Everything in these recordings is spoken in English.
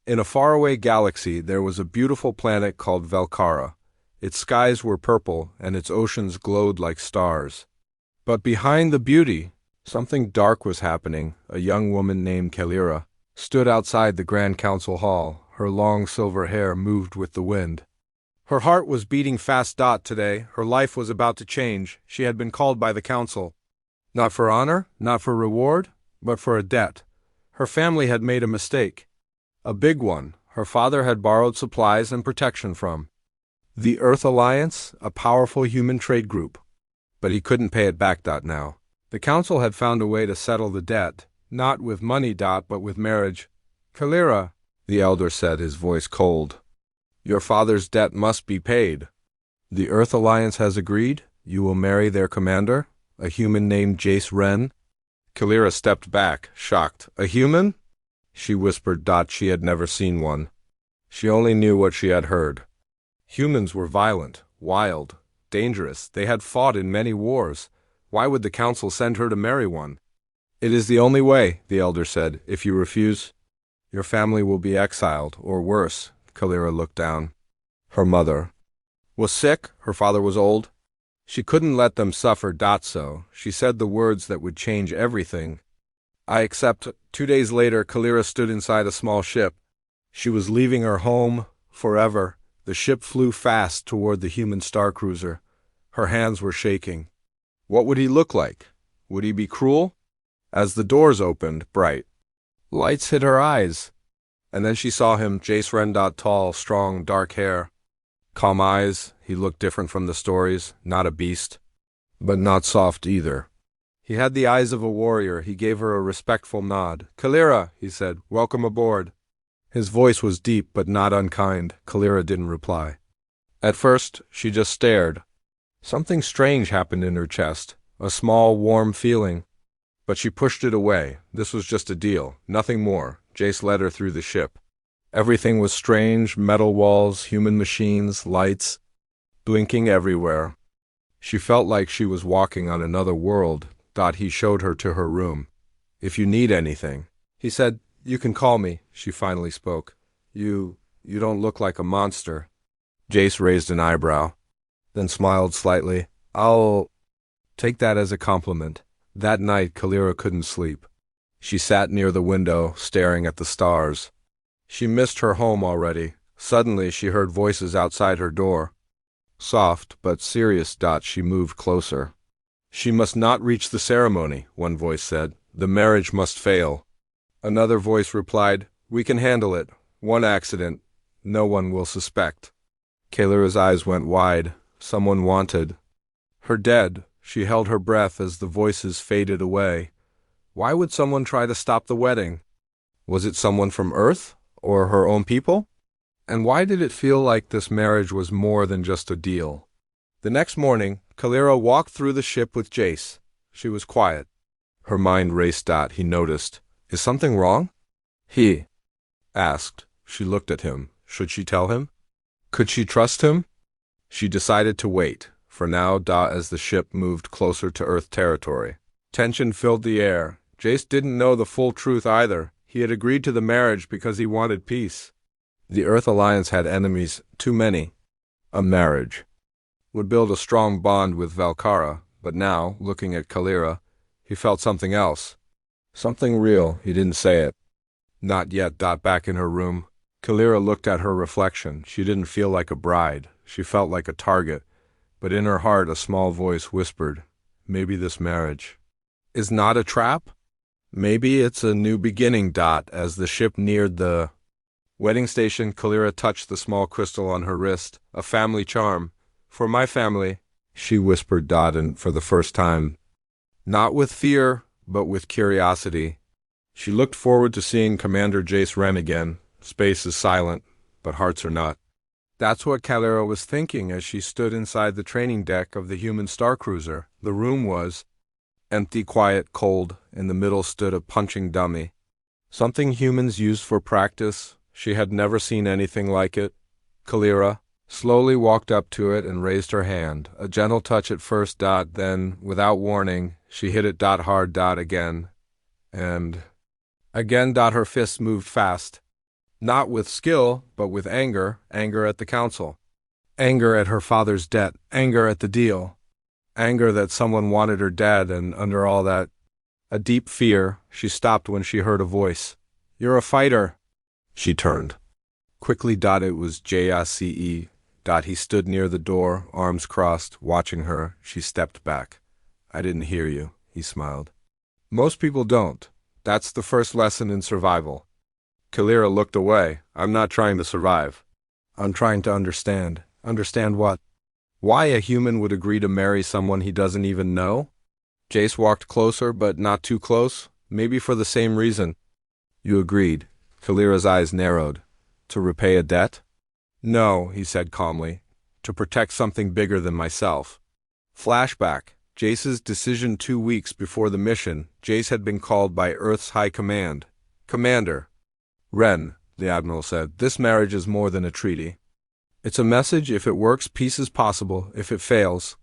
In a faraway galaxy there was a beautiful planet called Velcara. Its skies were purple, and its oceans glowed like stars. But behind the beauty, something dark was happening. A young woman named Kalira stood outside the Grand Council Hall. Her long silver hair moved with the wind. Her heart was beating fast. Today, her life was about to change. She had been called by the council. Not for honor, not for reward, but for a debt. Her family had made a mistake. A big one. Her father had borrowed supplies and protection from the Earth Alliance, a powerful human trade group. But he couldn't pay it back. Now. The council had found a way to settle the debt, not with money. But with marriage. Kalira, the elder said, his voice cold. Your father's debt must be paid. The Earth Alliance has agreed. You will marry their commander, a human named Jace Wren. Kalira stepped back, shocked. A human? She whispered. She had never seen one. She only knew what she had heard. Humans were violent, wild, dangerous. They had fought in many wars. Why would the council send her to marry one? It is the only way, the elder said. If you refuse, your family will be exiled, or worse. Kalira looked down. Her mother was sick. Her father was old. She couldn't let them suffer. So she said the words that would change everything. I accept. 2 days later, Kalira stood inside a small ship. She was leaving her home forever. The ship flew fast toward the human star cruiser. Her hands were shaking. What would he look like? Would he be cruel? As the doors opened, bright lights hit her eyes. And then she saw him, Jace Wren. Tall, strong, dark hair. Calm eyes. He looked different from the stories. Not a beast, but not soft either. He had the eyes of a warrior. He gave her a respectful nod. Kalira, he said, welcome aboard. His voice was deep but not unkind. Kalira didn't reply. At first, she just stared. Something strange happened in her chest, a small, warm feeling. But she pushed it away. This was just a deal, nothing more. Jace led her through the ship. Everything was strange, metal walls, human machines, lights, blinking everywhere. She felt like she was walking on another world. He showed her to her room. If you need anything, he said, you can call me. She finally spoke. You don't look like a monster. Jace raised an eyebrow, then smiled slightly. I'll take that as a compliment. That night, Kalira couldn't sleep. She sat near the window, staring at the stars. She missed her home already. Suddenly, she heard voices outside her door. Soft but serious. She moved closer. She must not reach the ceremony, one voice said. The marriage must fail. Another voice replied, we can handle it. One accident. No one will suspect. Kalira's eyes went wide. Someone wanted her dead. She held her breath as the voices faded away. Why would someone try to stop the wedding? Was it someone from Earth, or her own people? And why did it feel like this marriage was more than just a deal? The next morning, Kalira walked through the ship with Jace. She was quiet. Her mind raced. He noticed. Is something wrong? He asked. She looked at him. Should she tell him? Could she trust him? She decided to wait, for now. As the ship moved closer to Earth territory, tension filled the air. Jace didn't know the full truth either. He had agreed to the marriage because he wanted peace. The Earth Alliance had enemies, too many. A marriage would build a strong bond with Velcara, but now, looking at Kalira, he felt something else. Something real. He didn't say it. Not yet. Back in her room, Kalira looked at her reflection. She didn't feel like a bride. She felt like a target. But in her heart, a small voice whispered, maybe this marriage is not a trap? Maybe it's a new beginning. As the ship neared the wedding station, Kalira touched the small crystal on her wrist, a family charm. For my family, she whispered. And for the first time, not with fear, but with curiosity, she looked forward to seeing Commander Jace Wren again. Space is silent, but hearts are not. That's what Kalira was thinking as she stood inside the training deck of the human star cruiser. The room was empty, quiet, cold. In the middle stood a punching dummy. Something humans used for practice. She had never seen anything like it. Kalira slowly walked up to it and raised her hand. A gentle touch at first. Then, without warning, she hit it. Hard. Again. And again. Her fists moved fast. Not with skill, but with anger, anger at the council. Anger at her father's debt, anger at the deal. Anger that someone wanted her dead, and under all that, a deep fear. She stopped when she heard a voice. "You're a fighter." She turned. Quickly. It was Jace. He stood near the door, arms crossed, watching her. She stepped back. "I didn't hear you," he smiled. "Most people don't. That's the first lesson in survival." Kalira looked away. "I'm not trying to survive. I'm trying to understand." "Understand what?" "Why a human would agree to marry someone he doesn't even know?" Jace walked closer, but not too close. "Maybe for the same reason." "You agreed." Kalira's eyes narrowed. "To repay a debt?" "No," he said calmly. "To protect something bigger than myself." Flashback. Jace's decision 2 weeks before the mission. Jace had been called by Earth's High Command. "Commander." "Ren," the Admiral said, "this marriage is more than a treaty. It's a message. If it works, peace is possible. If it fails,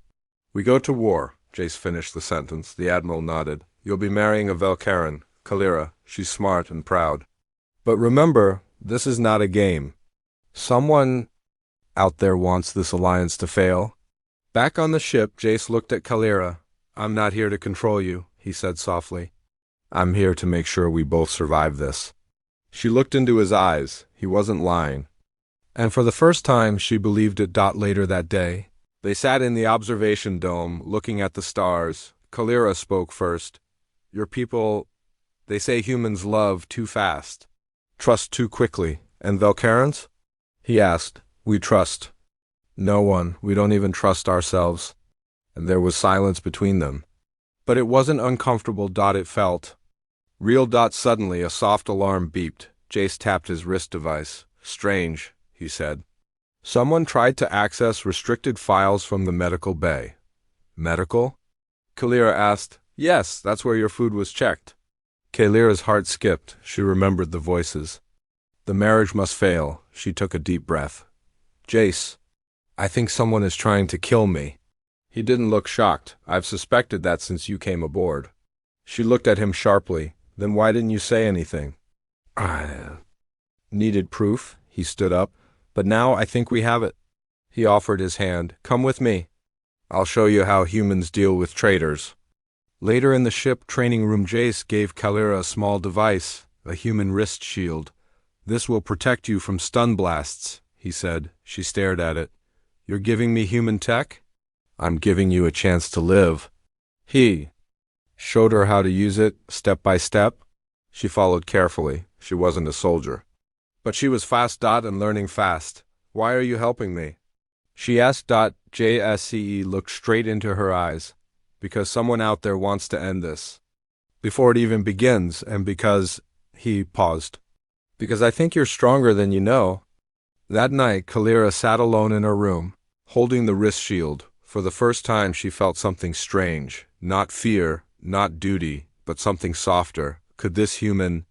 we go to war." Jace finished the sentence. The Admiral nodded. "You'll be marrying a Velcaran, Kalira. She's smart and proud. But remember, this is not a game. Someone out there wants this alliance to fail." Back on the ship, Jace looked at Kalira. "I'm not here to control you," he said softly. "I'm here to make sure we both survive this." She looked into his eyes. He wasn't lying. And for the first time, she believed it. Later that day, they sat in the observation dome, looking at the stars. Kalira spoke first. "Your people, they say humans love too fast, trust too quickly. And Velcarans?" he asked. "We trust no one. We don't even trust ourselves." And there was silence between them. But it wasn't uncomfortable. It felt real. Suddenly, a soft alarm beeped. Jace tapped his wrist device. "Strange," he said. "Someone tried to access restricted files from the medical bay." "Medical?" Kalira asked. "Yes, that's where your food was checked." Kalira's heart skipped. She remembered the voices. The marriage must fail. She took a deep breath. "Jace, I think someone is trying to kill me." He didn't look shocked. "I've suspected that since you came aboard." She looked at him sharply. "Then why didn't you say anything?" "I needed proof." He stood up. "But now I think we have it." He offered his hand. "Come with me. I'll show you how humans deal with traitors." Later in the ship training room, Jace gave Kalira a small device, a human wrist shield. "This will protect you from stun blasts," he said. She stared at it. "You're giving me human tech?" "I'm giving you a chance to live." He showed her how to use it, step by step. She followed carefully. She wasn't a soldier. But she was fast. And learning fast. "Why are you helping me?" she asked. Jace looked straight into her eyes. "Because someone out there wants to end this. Before it even begins, and because—" he paused. "Because I think you're stronger than you know." That night, Kalira sat alone in her room, holding the wrist shield. For the first time, she felt something strange. Not fear, not duty, but something softer. Could this human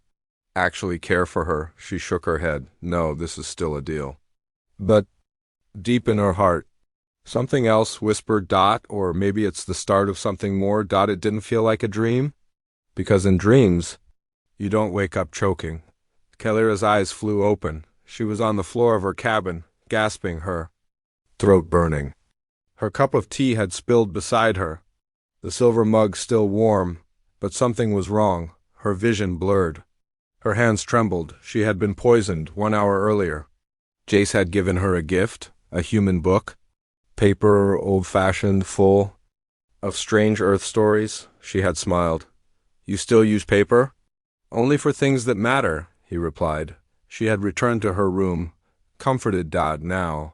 actually care for her? She shook her head. No, this is still a deal. But deep in her heart, something else whispered. Or maybe it's the start of something more. It didn't feel like a dream. Because in dreams, you don't wake up choking. Kalira's eyes flew open. She was on the floor of her cabin, gasping, her throat burning. Her cup of tea had spilled beside her, the silver mug still warm, but something was wrong. Her vision blurred. Her hands trembled. She had been poisoned 1 hour earlier. Jace had given her a gift, a human book, paper, old-fashioned, full of strange Earth stories. She had smiled. "You still use paper?" "Only for things that matter," he replied. She had returned to her room, comforted. Now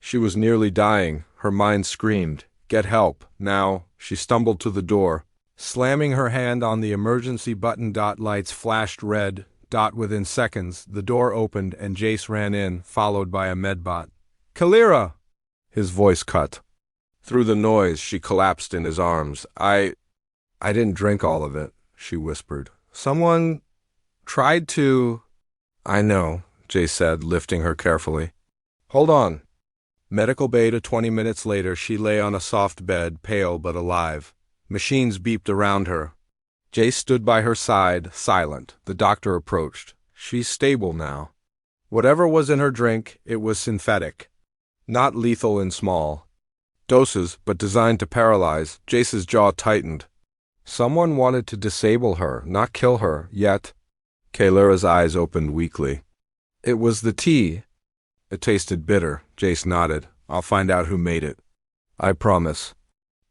she was nearly dying. Her mind screamed, "Get help, now." She stumbled to the door, slamming her hand on the emergency button. Lights flashed red. Within seconds, the door opened and Jace ran in, followed by a medbot. "Kalira!" His voice cut. Through the noise, she collapsed in his arms. I didn't drink all of it," she whispered. "Someone tried to—" "I know," Jace said, lifting her carefully. "Hold on." Medical bay. 20 minutes later, she lay on a soft bed, pale but alive. Machines beeped around her. Jace stood by her side, silent. The doctor approached. "She's stable now." Whatever was in her drink, it was synthetic. Not lethal in small doses, but designed to paralyze. Jace's jaw tightened. Someone wanted to disable her, not kill her, yet. Kalira's eyes opened weakly. It was the tea. It tasted bitter. Jace nodded. I'll find out who made it. I promise.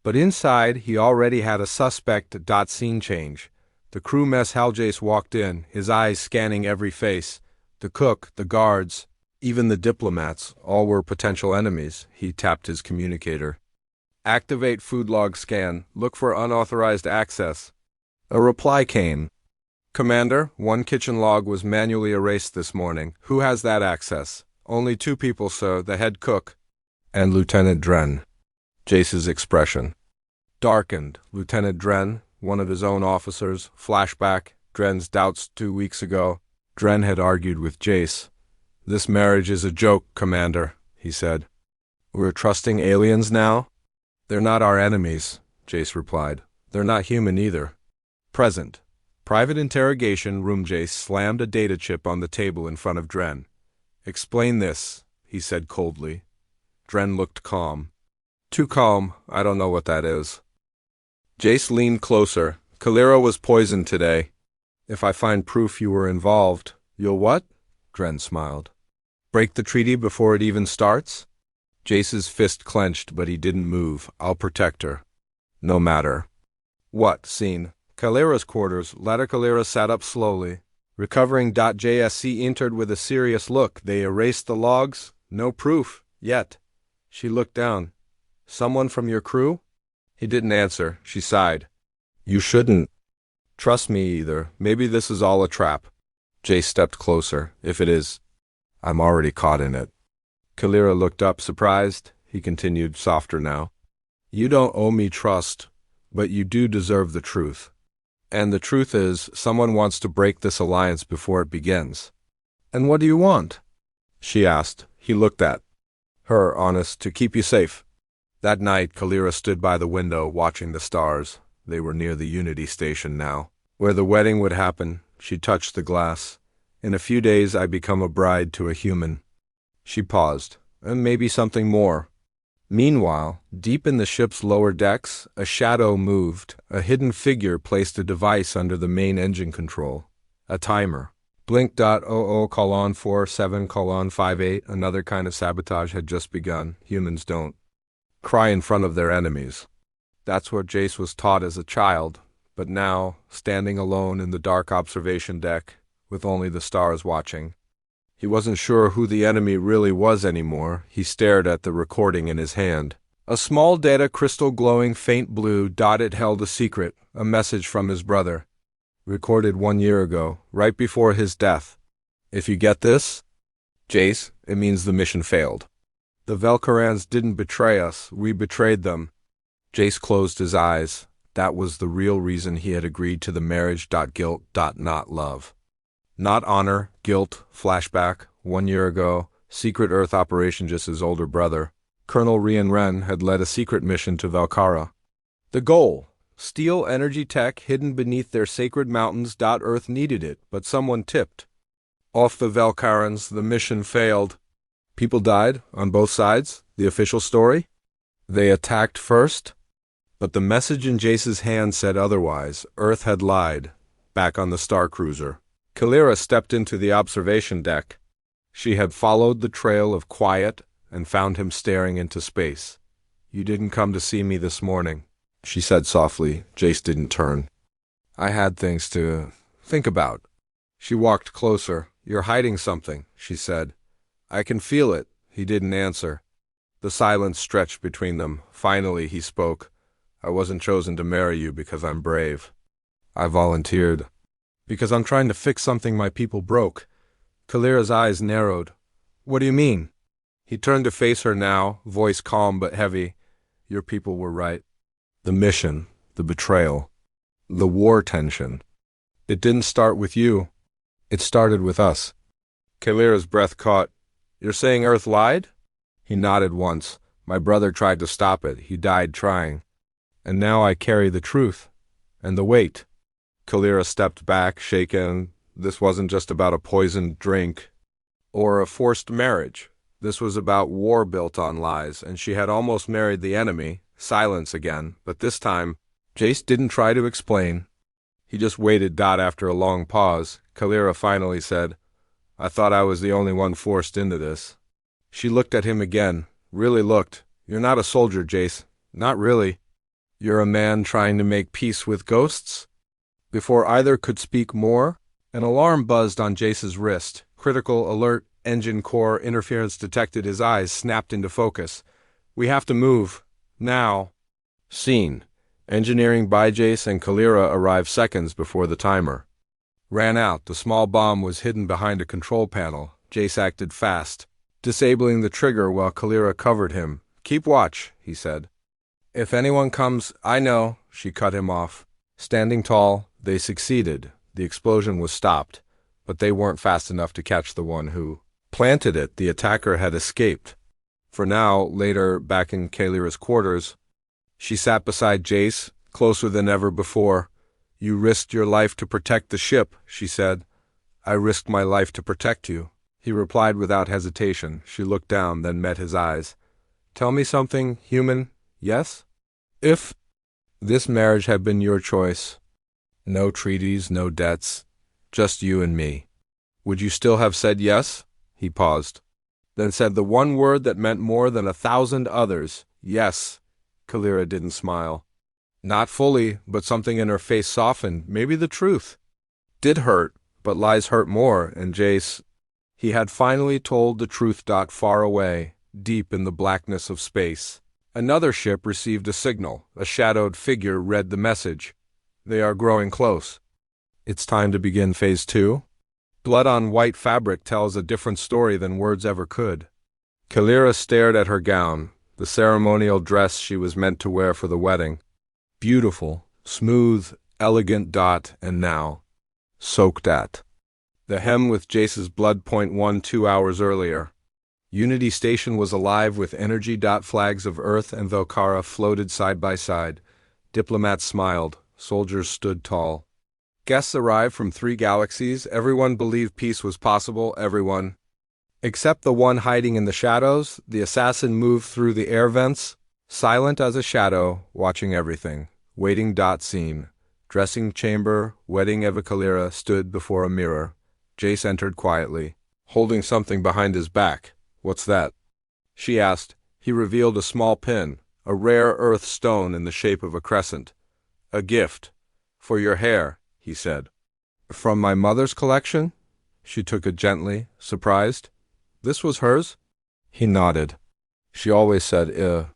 But inside, he already had a suspect. Scene change. The crew mess hall. Jace walked in, his eyes scanning every face. The cook, the guards, even the diplomats, all were potential enemies. He tapped his communicator. Activate food log scan. Look for unauthorized access. A reply came. Commander, one kitchen log was manually erased this morning. Who has that access? Only 2 people, sir, the head cook and Lieutenant Dren. Jace's expression darkened. Lieutenant Dren, one of his own officers. Flashback. Dren's doubts 2 weeks ago. Dren had argued with Jace. This marriage is a joke, Commander, he said. We're trusting aliens now? They're not our enemies, Jace replied. They're not human either. Present. Private interrogation room. Jace slammed a data chip on the table in front of Dren. Explain this, he said coldly. Dren looked calm. Too calm. I don't know what that is. Jace leaned closer. Kalira was poisoned today. If I find proof you were involved, you'll what? Dren smiled. Break the treaty before it even starts? Jace's fist clenched, but he didn't move. I'll protect her. No matter. What scene? Kalira's quarters. Ladder. Kalira sat up slowly. Recovering. JSC entered with a serious look. They erased the logs. No proof. Yet. She looked down. Someone from your crew? He didn't answer. She sighed. You shouldn't trust me either. Maybe this is all a trap. Jace stepped closer. If it is, I'm already caught in it. Kalira looked up, surprised. He continued, softer now. You don't owe me trust, but you do deserve the truth. And the truth is, someone wants to break this alliance before it begins. And what do you want? She asked. He looked at her, honest, to keep you safe. That night, Kalira stood by the window, watching the stars. They were near the Unity station now, where the wedding would happen. She touched the glass. In a few days, I become a bride to a human. She paused. And maybe something more. Meanwhile, deep in the ship's lower decks, a shadow moved. A hidden figure placed a device under the main engine control. A timer. Blink.00:47:58. Another kind of sabotage had just begun. Humans don't cry in front of their enemies. That's what Jace was taught as a child, but now, standing alone in the dark observation deck, with only the stars watching, he wasn't sure who the enemy really was anymore. He stared at the recording in his hand. A small data crystal glowing faint blue. It held a secret, a message from his brother. Recorded 1 year ago, right before his death. If you get this, Jace, it means the mission failed. The Velkarans didn't betray us, we betrayed them. Jace closed his eyes. That was the real reason he had agreed to the marriage. Guilt. Not love. Not honor, guilt. Flashback. 1 year ago, secret Earth operation. Just his older brother, Colonel Rian Ren, had led a secret mission to Velkara. The goal: steal energy tech hidden beneath their sacred mountains. Earth needed it, but someone tipped off the Velkarans. The mission failed. People died, on both sides. The official story? They attacked first? But the message in Jace's hand said otherwise. Earth had lied. Back on the Star Cruiser, Kalira stepped into the observation deck. She had followed the trail of quiet and found him staring into space. You didn't come to see me this morning, she said softly. Jace didn't turn. I had things to think about. She walked closer. You're hiding something, she said. I can feel it. He didn't answer. The silence stretched between them. Finally, he spoke. I wasn't chosen to marry you because I'm brave. I volunteered because I'm trying to fix something my people broke. Kalira's eyes narrowed. What do you mean? He turned to face her now, voice calm but heavy. Your people were right. The mission, the betrayal, the war tension. It didn't start with you. It started with us. Kalira's breath caught. You're saying Earth lied? He nodded once. My brother tried to stop it. He died trying. And now I carry the truth. And the weight. Kalira stepped back, shaken. This wasn't just about a poisoned drink. or a forced marriage. This was about war built on lies, and she had almost married the enemy. Silence again, but this time, Jace didn't try to explain. He just waited. After a long pause, Kalira finally said, I thought I was the only one forced into this. She looked at him again, really looked. You're not a soldier, Jace. Not really. You're a man trying to make peace with ghosts? Before either could speak more, an alarm buzzed on Jace's wrist. Critical alert, engine core interference detected. His eyes snapped into focus. We have to move. Now. Scene. Engineering by Jace and Kalira arrived seconds before the timer ran out. The small bomb was hidden behind a control panel. Jace acted fast, disabling the trigger while Kalira covered him. Keep watch, he said. If anyone comes, I know, she cut him off. Standing tall, they succeeded. The explosion was stopped, but they weren't fast enough to catch the one who planted it. The attacker had escaped. For now, later, back in Kalira's quarters, she sat beside Jace, closer than ever before. You risked your life to protect the ship, she said. I risked my life to protect you, he replied without hesitation. She looked down, then met his eyes. Tell me something, human, yes? If this marriage had been your choice, no treaties, no debts, just you and me, would you still have said yes? He paused, then said the one word that meant more than 1,000 others, yes. Kalira didn't smile. Not fully, but something in her face softened. Maybe the truth did hurt, but lies hurt more, and Jace, he had finally told the truth. Far away, deep in the blackness of space, another ship received a signal. A shadowed figure read the message. They are growing close. It's time to begin Phase 2. Blood on white fabric tells a different story than words ever could. Kalira stared at her gown, the ceremonial dress she was meant to wear for the wedding. Beautiful, smooth, elegant. And now, soaked at the hem with Jace's blood. 2 hours earlier, Unity Station was alive with energy. Flags of Earth and Velkara floated side by side. Diplomats smiled. Soldiers stood tall. Guests arrived from 3 galaxies. Everyone believed peace was possible. Everyone. Except the one hiding in the shadows. The assassin moved through the air vents, silent as a shadow, watching everything. Waiting. Scene. Dressing chamber. Wedding. Eva. Kalira stood before a mirror. Jace entered quietly, holding something behind his back. What's that? She asked. He revealed a small pin, a rare earth stone in the shape of a crescent. A gift. For your hair, he said. From my mother's collection? She took it gently, surprised. This was hers? He nodded. She always said,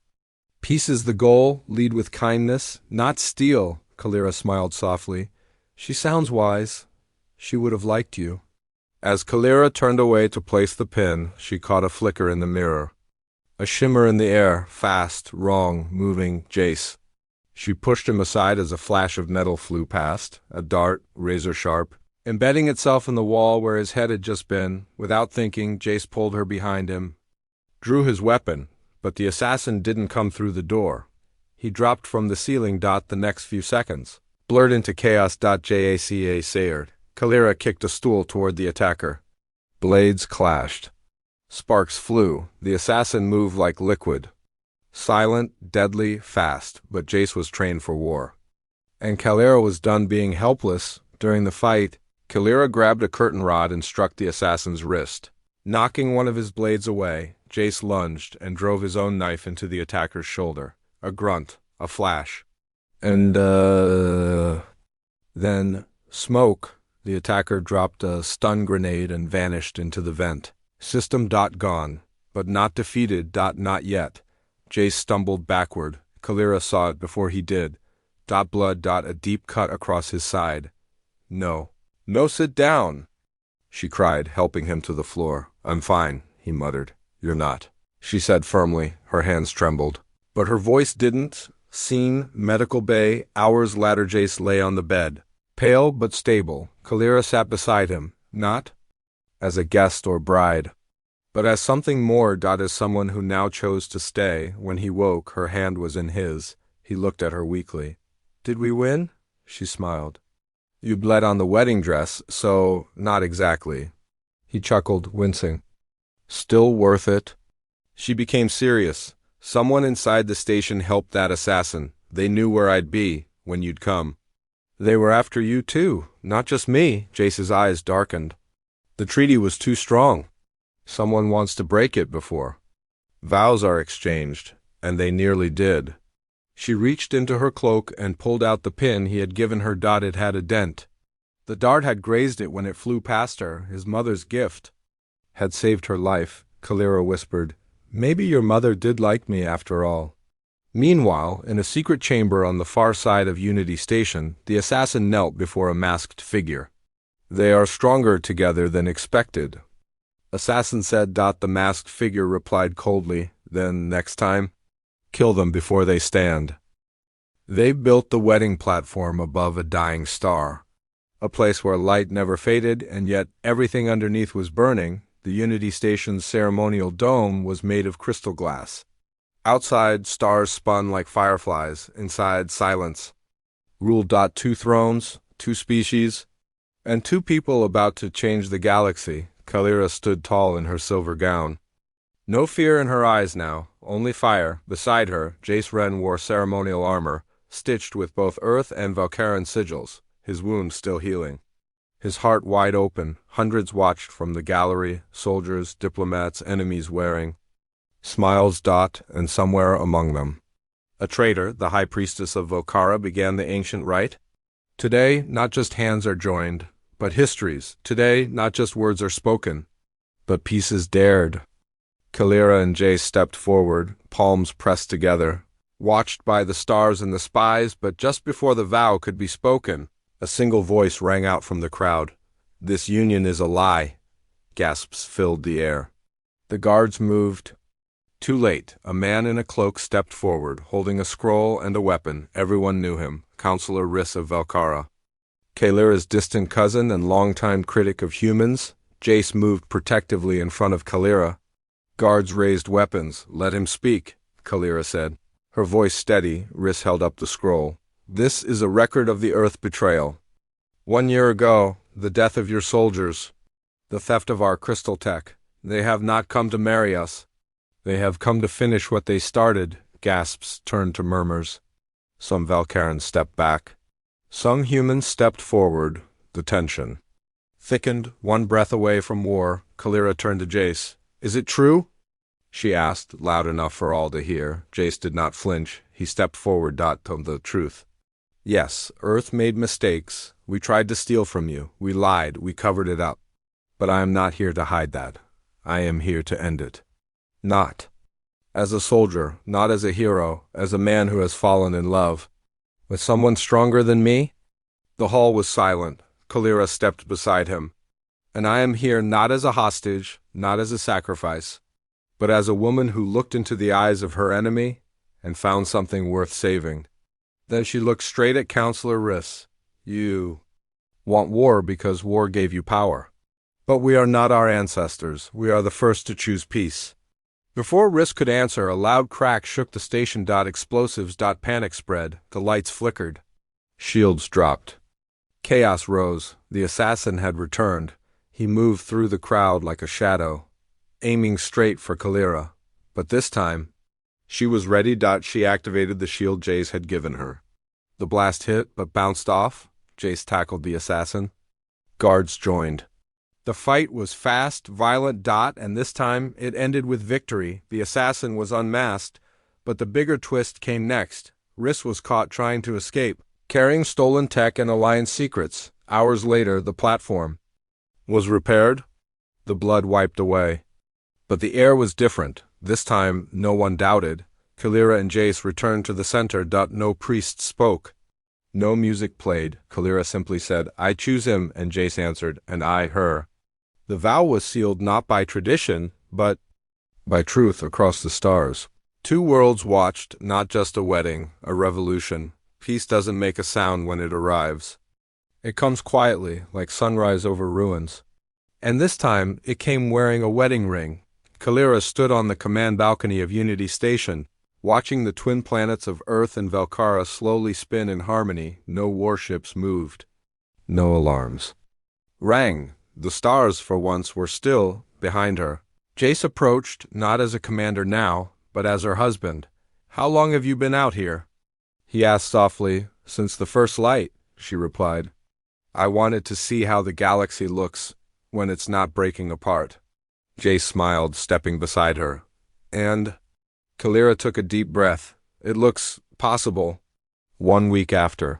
Peace is the goal, lead with kindness, not steal, Kalira smiled softly. She sounds wise. She would have liked you. As Kalira turned away to place the pin, she caught a flicker in the mirror. A shimmer in the air, fast, wrong, moving. Jace. She pushed him aside as a flash of metal flew past, a dart, razor-sharp, embedding itself in the wall where his head had just been. Without thinking, Jace pulled her behind him, drew his weapon, but the assassin didn't come through the door. He dropped from the ceiling. The next few seconds blurred into chaos. Jaca sared. Kalira kicked a stool toward the attacker. Blades clashed. Sparks flew. The assassin moved like liquid. Silent, deadly, fast, but Jace was trained for war. And Kalira was done being helpless. During the fight, Kalira grabbed a curtain rod and struck the assassin's wrist. Knocking one of his blades away, Jace lunged and drove his own knife into the attacker's shoulder. A grunt, a flash. And, then, smoke. The attacker dropped a stun grenade and vanished into the vent. System. Gone, but not defeated. Not yet. Jace stumbled backward. Kalira saw it before he did. Blood. A deep cut across his side. No. No, sit down, she cried, helping him to the floor. I'm fine, he muttered. You're not, she said firmly. Her hands trembled. But her voice didn't. Scene, medical bay. Hours later, Jace lay on the bed. Pale but stable, Kalira sat beside him, not as a guest or bride, but as something more. As someone who now chose to stay. When he woke, her hand was in his. He looked at her weakly. Did we win? She smiled. You bled on the wedding dress, so not exactly. He chuckled, wincing. Still worth it? She became serious. Someone inside the station helped that assassin. They knew where I'd be when you'd come. They were after you too, not just me. Jace's eyes darkened. The treaty was too strong. Someone wants to break it before vows are exchanged, and they nearly did. She reached into her cloak and pulled out the pin he had given her. It had a dent. The dart had grazed it when it flew past her. His mother's gift had saved her life. Kalira whispered, "Maybe your mother did like me after all." Meanwhile, in a secret chamber on the far side of Unity Station, the assassin knelt before a masked figure. "They are stronger together than expected," Assassin said. The masked figure replied coldly, "Then, next time, kill them before they stand." They built the wedding platform above a dying star, a place where light never faded, and yet everything underneath was burning. The Unity Station's ceremonial dome was made of crystal glass. Outside, stars spun like fireflies. Inside, silence ruled. 2 thrones, 2 species, and 2 people about to change the galaxy. Kalira stood tall in her silver gown. No fear in her eyes now, only fire. Beside her, Jace Wren wore ceremonial armor, stitched with both Earth and Valkaran sigils, his wound still healing. His heart wide open, hundreds watched from the gallery, soldiers, diplomats, enemies wearing smiles. And somewhere among them, a traitor, the high priestess of Volkara, began the ancient rite. Today, not just hands are joined, but histories. Today, not just words are spoken, but pieces dared. Kalira and Jace stepped forward, palms pressed together, watched by the stars and the spies, but just before the vow could be spoken, a single voice rang out from the crowd. "This union is a lie." Gasps filled the air. The guards moved. Too late. A man in a cloak stepped forward, holding a scroll and a weapon. Everyone knew him, Counselor Riss of Valkara. Kalira's distant cousin and longtime critic of humans. Jace moved protectively in front of Kalira. Guards raised weapons. "Let him speak," Kalira said. Her voice steady, Riss held up the scroll. "This is a record of the Earth betrayal. 1 year ago, the death of your soldiers, the theft of our crystal tech. They have not come to marry us. They have come to finish what they started." Gasps turned to murmurs. Some Valkarans stepped back. Some humans stepped forward. The tension thickened. 1 breath away from war, Kalira turned to Jace. "Is it true?" she asked, loud enough for all to hear. Jace did not flinch. He stepped forward. Told the truth. "Yes, Earth made mistakes. We tried to steal from you. We lied. We covered it up. But I am not here to hide that. I am here to end it. Not as a soldier, not as a hero, as a man who has fallen in love with someone stronger than me." The hall was silent. Kalira stepped beside him. "And I am here not as a hostage, not as a sacrifice, but as a woman who looked into the eyes of her enemy and found something worth saving." Then she looked straight at Counselor Riss. "You want war because war gave you power. But we are not our ancestors. We are the first to choose peace." Before Riss could answer, a loud crack shook the station. Explosives. Panic spread. The lights flickered. Shields dropped. Chaos rose. The assassin had returned. He moved through the crowd like a shadow, aiming straight for Kalira. But this time, she was ready. She activated the shield Jace had given her. The blast hit, but bounced off. Jace tackled the assassin. Guards joined. The fight was fast, violent. And this time, it ended with victory. The assassin was unmasked, but the bigger twist came next. Riss was caught trying to escape, carrying stolen tech and Alliance secrets. Hours later, the platform was repaired. The blood wiped away. But the air was different. This time, no one doubted. Kalira and Jace returned to the center. No priest spoke. No music played. Kalira simply said, "I choose him," and Jace answered, "And I her." The vow was sealed not by tradition, but by truth across the stars. 2 worlds watched, not just a wedding, a revolution. Peace doesn't make a sound when it arrives. It comes quietly, like sunrise over ruins. And this time, it came wearing a wedding ring. Kalira stood on the command balcony of Unity Station, watching the twin planets of Earth and Valkara slowly spin in harmony. No warships moved. No alarms rang. The stars, for once, were still behind her. Jace approached, not as a commander now, but as her husband. "How long have you been out here?" he asked softly. "Since the first light," she replied. "I wanted to see how the galaxy looks when it's not breaking apart." Jace smiled, stepping beside her. "And?" Kalira took a deep breath. "It looks possible." 1 week after.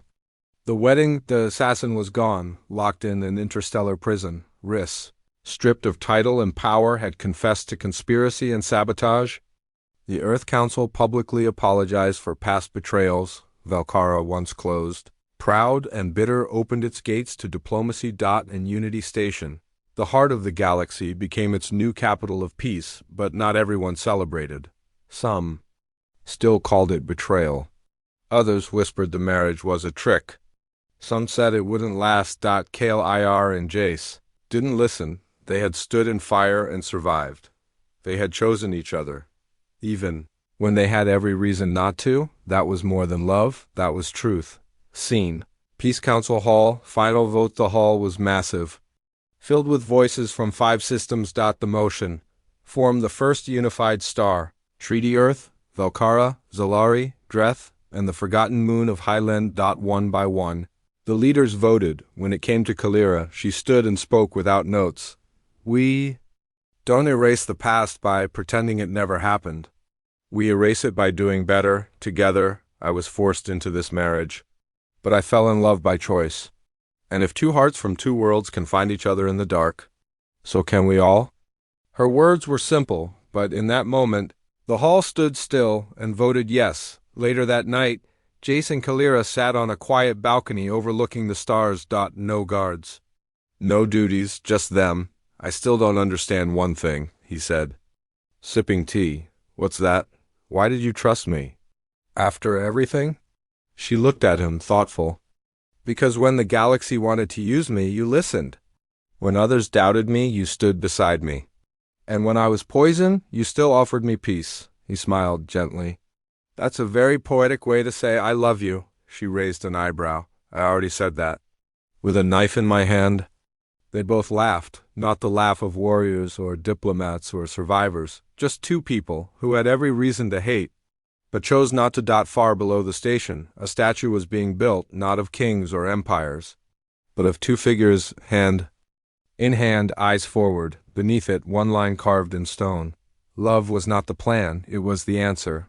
The wedding, the assassin was gone, locked in an interstellar prison. Riss, stripped of title and power, had confessed to conspiracy and sabotage. The Earth Council publicly apologized for past betrayals. Velkara once closed. Proud and bitter, opened its gates to Diplomacy. And Unity Station. The heart of the galaxy became its new capital of peace, but not everyone celebrated. Some still called it betrayal. Others whispered the marriage was a trick. Some said it wouldn't last. Kale Ir and Jace didn't listen. They had stood in fire and survived. They had chosen each other. Even when they had every reason not to, that was more than love, that was truth. Scene. Peace Council Hall. Final vote. The hall was massive, filled with voices from 5 systems. The motion formed the first unified star. Treaty Earth, Velkara, Zalari, Dreth, and the forgotten moon of Highland. One by one, the leaders voted. When it came to Kalira, she stood and spoke without notes. "We don't erase the past by pretending it never happened. We erase it by doing better, together. I was forced into this marriage, but I fell in love by choice. And if 2 hearts from 2 worlds can find each other in the dark, so can we all." Her words were simple, but in that moment, the hall stood still and voted yes. Later that night, Jace and Kalira sat on a quiet balcony overlooking the stars. No guards. No duties, just them. "I still don't understand one thing," he said, sipping tea. "What's that? Why did you trust me? After everything?" She looked at him, thoughtful. "Because when the galaxy wanted to use me, you listened. When others doubted me, you stood beside me. And when I was poisoned, you still offered me peace." He smiled gently. "That's a very poetic way to say I love you." She raised an eyebrow. "I already said that." With a knife in my hand. They both laughed, not the laugh of warriors or diplomats or survivors, just 2 people who had every reason to hate, but chose not to. Far below the station, a statue was being built, not of kings or empires, but of 2 figures, hand in hand, eyes forward. Beneath it, one line carved in stone. Love was not the plan, it was the answer.